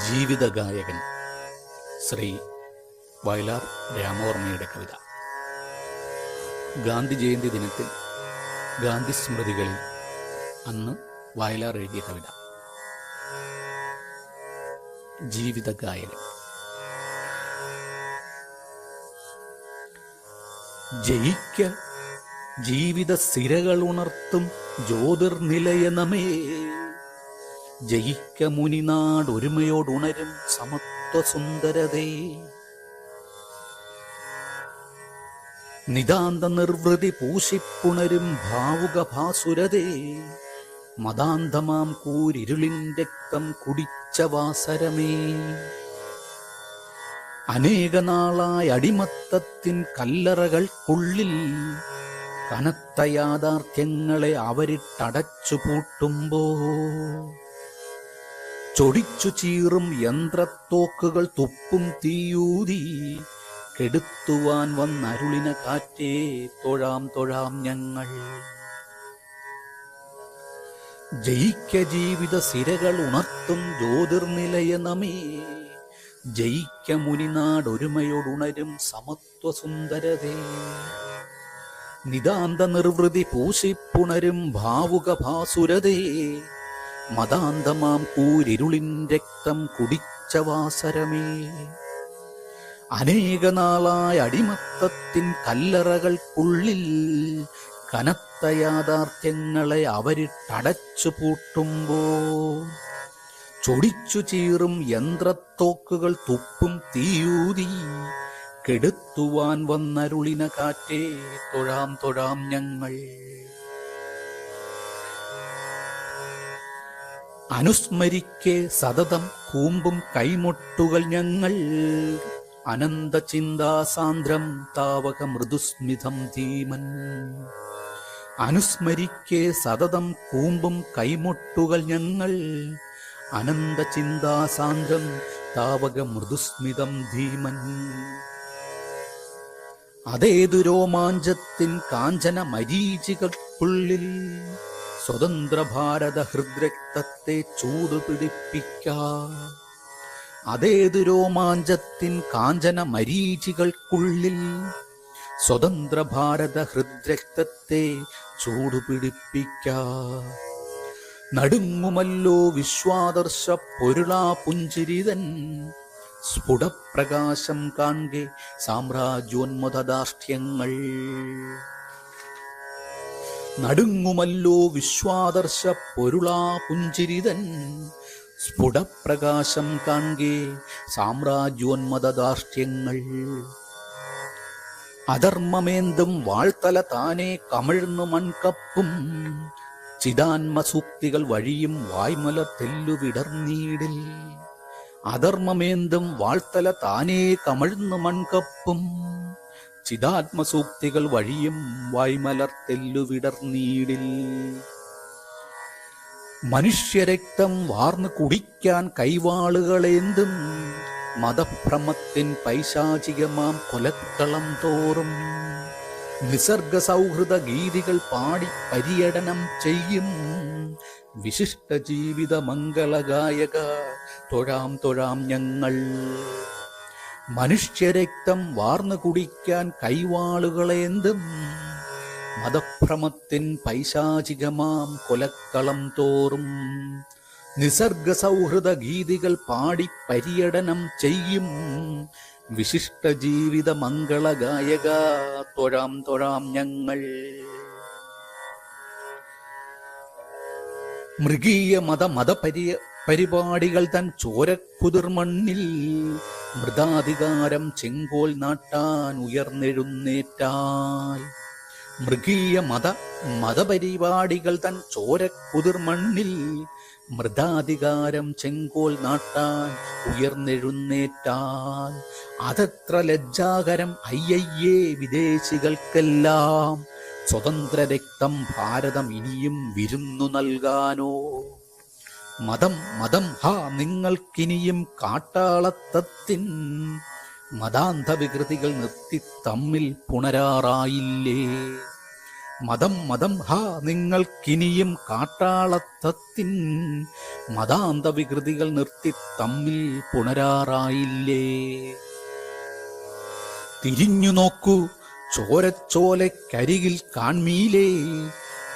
ജീവിതഗായകൻ ശ്രീ വയലാർ രാമവർമ്മയുടെ കവിത. ഗാന്ധി ജയന്തി ദിനത്തിൽ ഗാന്ധി സ്മൃതികളിൽ അന്ന് വയലാർ എഴുതിയ കവിത. ജീവിതഗായകൻ. ജയിക്ക ജീവിത സിരകൾ ഉണർത്തും ജ്യോതിർനിലയനമേ, ജയിക്ക മുനിനാട് ഒരുമയോടുണരും സമത്വസുന്ദരതേ, നിതാന്ത നിർവൃതി പൂശിപ്പുണരും ഭാവുക ഭാസുരതേ, മതാന്തമാം കൂരിരുളിൻ രക്തം കുടിച്ച വാസരമേ, അനേക നാളായ അടിമത്തത്തിൻ കല്ലറകൾക്കുള്ളിൽ കനത്ത യാഥാർത്ഥ്യങ്ങളെ അവരിട്ടടച്ചു പൂട്ടുമ്പോ, ചൊടിച്ചു ചീറും യന്ത്രത്തോക്കുകൾ തുപ്പും തീയൂതി കെടുത്തുവാൻ വന്നരുളിന കാറ്റേ തൊഴാം തൊഴാം ഞങ്ങൾ. ജയിക്ക ജീവിത സിരകൾ ഉണർത്തും ജ്യോതിർനിലയനമേ, ജയിക്ക മുനിനാട് ഒരുമയോടുണരും സമത്വസുന്ദരതേ, നിതാന്ത നിർവൃതി പൂശിപ്പുണരും ഭാവുക ഭാസുരതേ, മതാന്തമാം കൂരിരുളിൻ രക്തം കുടിച്ച വാസരമേ, അനേക നാളായ അടിമത്തത്തിൻ കല്ലറകൾക്കുള്ളിൽ കനത്ത യാഥാർത്ഥ്യങ്ങളെ അവരിട്ടടച്ചു പൂട്ടുമ്പോ, ചൊടിച്ചു ചീറും യന്ത്രത്തോക്കുകൾ തുപ്പും തീയൂതി കെടുത്തുവാൻ വന്നരുളിന കാറ്റേ തൊഴാം തൊഴാം ഞങ്ങൾ. അനുസ്മരിക്കെ സതതം കൂമ്പും കൈമുട്ടുകൾ ഞങ്ങൾ, അനന്ത ചിന്താസാന്ദ്രം താവക മൃദുസ്മിതം ധീമൻ. അനുസ്മരിക്കെ സതതം കൂമ്പും കൈമുട്ടുകൾ ഞങ്ങൾ, അനന്ത ചിന്താസാന്ദ്രം താവക മൃദുസ്മിതം ധീമൻ. അതേതു രോമാഞ്ചത്തിൻ കാഞ്ചന മരീചികൾക്കുള്ളിൽ സ്വതന്ത്ര ഭാരത ഹൃദ്രക്തത്തെ ചൂടുപിടിപ്പിക്കാം. അതേതു രോമാഞ്ചത്തിൻ കാഞ്ചന മരീചികൾക്കുള്ളിൽ സ്വതന്ത്ര ഭാരത ഹൃദ്രക്തത്തെ ചൂടുപിടിപ്പിക്കാം. നടുങ്ങുമല്ലോ വിശ്വാദർശ പൊരുളാ പുഞ്ചിരിതൻ, സ്ഫുടപ്രകാശം കാൺകെ സാമ്രാജ്യോന്മദാർഷ്ട്യങ്ങൾ. നടുങ്ങുമല്ലോ വിശ്വാദർശ പൊരുളാ പുഞ്ചിരിതൻ, സ്ഫുടപ്രകാശം കാൺകെ സാമ്രാജ്യോന്മദാർഷ്ട്യങ്ങൾ. അധർമ്മമേന്തും വാൾത്തല താനെ കമിഴ്ന്നു മൺകപ്പും, ചിദാത്മസൂക്തികൾ വഴിയും വായ്മല തെല്ലുവിടർന്നീടിൽ. അധർമ്മമേന്തും വാൾത്തല താനേ കമിഴ്ന്നു മൺകപ്പും, ചിദാത്മസൂക്തികൾ വഴിയും വായ്മലർ തെല്ലുവിടർന്നീടിൽ. മനുഷ്യരക്തം വാർന്നു കുടിക്കാൻ കൈവാളുകളേന്തും, മതഭ്രമത്തിൻ പൈശാചികമാം കൊലക്കളം തോറും നിസർഗ സൗഹൃദ ഗീതികൾ പാടി പര്യടനം ചെയ്യും വിശിഷ്ട ജീവിത മംഗളഗായക തൊഴാം തൊഴാം ഞങ്ങൾ. മനുഷ്യരക്തം വാർന്നു കുടിക്കാൻ കൈവാളുകളേന്തും, മതഭ്രമത്തിൻ പൈശാചികമാം കൊലക്കളം തോറും നിസർഗ സൗഹൃദ ഗീതികൾ പാടി പര്യടനം ചെയ്യും വിശിഷ്ട ജീവിത മംഗളഗായക തൊഴാം തൊഴാം ഞങ്ങൾ. മൃഗീയ പരിപാടികൾ തൻ ചോരക്കുതിർമണ്ണിൽ മൃതാധികാരം ചെങ്കോൽ നാട്ടാൻ ഉയർന്നെഴുന്നേറ്റാൽ. മൃഗീയ മതപരിപാടികൾ തൻ ചോരക്കുതിർമണ്ണിൽ മൃതാധികാരം ചെങ്കോൽ നാട്ടാൻ ഉയർന്നെഴുന്നേറ്റാൽ. അതത്ര ലജ്ജാകരം അയ്യയ്യേ വിദേശികൾക്കെല്ലാം, സ്വതന്ത്ര രക്തം ഭാരതം ഇനിയും വിരുന്നു നൽകാനോ. മതം മതം ഹാ നിങ്ങൾക്കിനിയും കാട്ടാളത്തത്തിൻ മതാന്ധ വികൃതികൾ നിർത്തി തമ്മിൽ പുണരാറായില്ലേ. മതം മതം ഹാ നിങ്ങൾക്കിനിയും കാട്ടാളത്തത്തിൻ മതാന്ത വികൃതികൾ നിർത്തി തമ്മിൽ പുണരാറായില്ലേ. തിരിഞ്ഞു നോക്കൂ ചോരച്ചോലക്കരികിൽ കാൺമീലേ,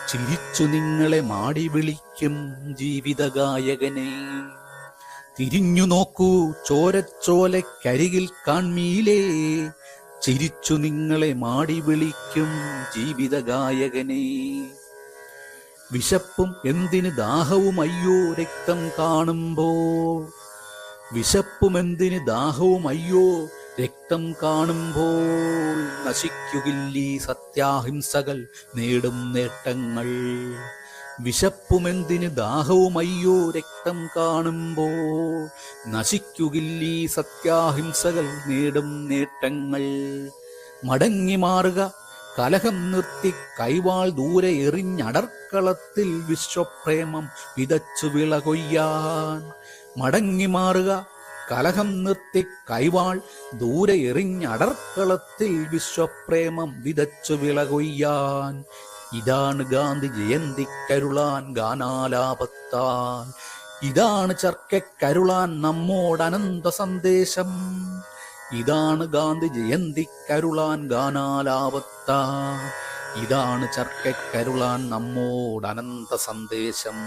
ചിരിച്ചു നിങ്ങളെ മാടി വിളിക്കും ജീവിതഗായകനെ. തിരിഞ്ഞു നോക്കൂ ചോരച്ചോലക്കരികിൽ കാൺമീലേ, ചിരിച്ചു നിങ്ങളെ മാടി വിളിക്കും ജീവിതഗായകനെ. വിശപ്പും എന്തിന് ദാഹവും അയ്യോ രക്തം കാണുമ്പോൾ, വിശപ്പും എന്തിന് ദാഹവും അയ്യോ രക്തം കാണുമ്പോൾ, നശിക്കുകില്ലീ സത്യാഹിംസകൾ നേടും നേട്ടങ്ങൾ. വിശപ്പുമെന്തിന് ദാഹവും അയ്യോ രക്തം കാണുമ്പോൾ, നശിക്കുകില്ലീ സത്യാഹിംസകൾ നേടും നേട്ടങ്ങൾ. മടങ്ങി മാറുക കലഹം നിർത്തി കൈവാൾ ദൂരെ എറിഞ്ഞടർക്കളത്തിൽ വിശ്വപ്രേമം വിതച്ചു വിള കൊയ്യാൻ. മടങ്ങി മാറുക കലഹം നിർത്തി കൈവാൾ ദൂരെ എറിഞ്ഞടർക്കളത്തിൽ വിശ്വപ്രേമം വിതച്ചു വിള കൊയ്യാൻ. ഇതാണ് ഗാന്ധി ജയന്തിക്കരുളാൻ ഗാനാലാപത്താൽ, ഇതാണ് ചർക്കക്കരുളാൻ നമ്മോടനന്ത സന്ദേശം. ഇതാണ് ഗാന്ധി ജയന്തിക്കരുളാൻ ഗാനാലാപത്താൽ, ഇതാണ് ചർക്കക്കരുളാൻ നമ്മോടനന്ത സന്ദേശം.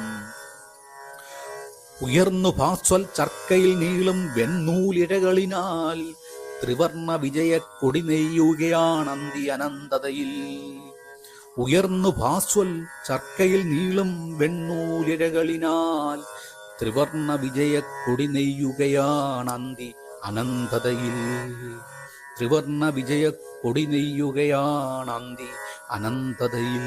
ഉയർന്നു ഭാസ്വൽ ചർക്കയിൽ നീളും വെണ്ണൂലിഴകളിനാൽ, ത്രിവർണ വിജയ കൊടി നെയ്യുകയാണന്തി അനന്തതയിൽ. ഉയർന്നു ഭാസ്വൽ ചർക്കയിൽ നീളും വെണ്ണൂലിഴകളിനാൽ, ത്രിവർണ വിജയ കൊടി നെയ്യുകയാണന്തി അനന്തതയിൽ. ത്രിവർണ വിജയ കൊടി നെയ്യുകയാണന്തി അനന്തതയിൽ.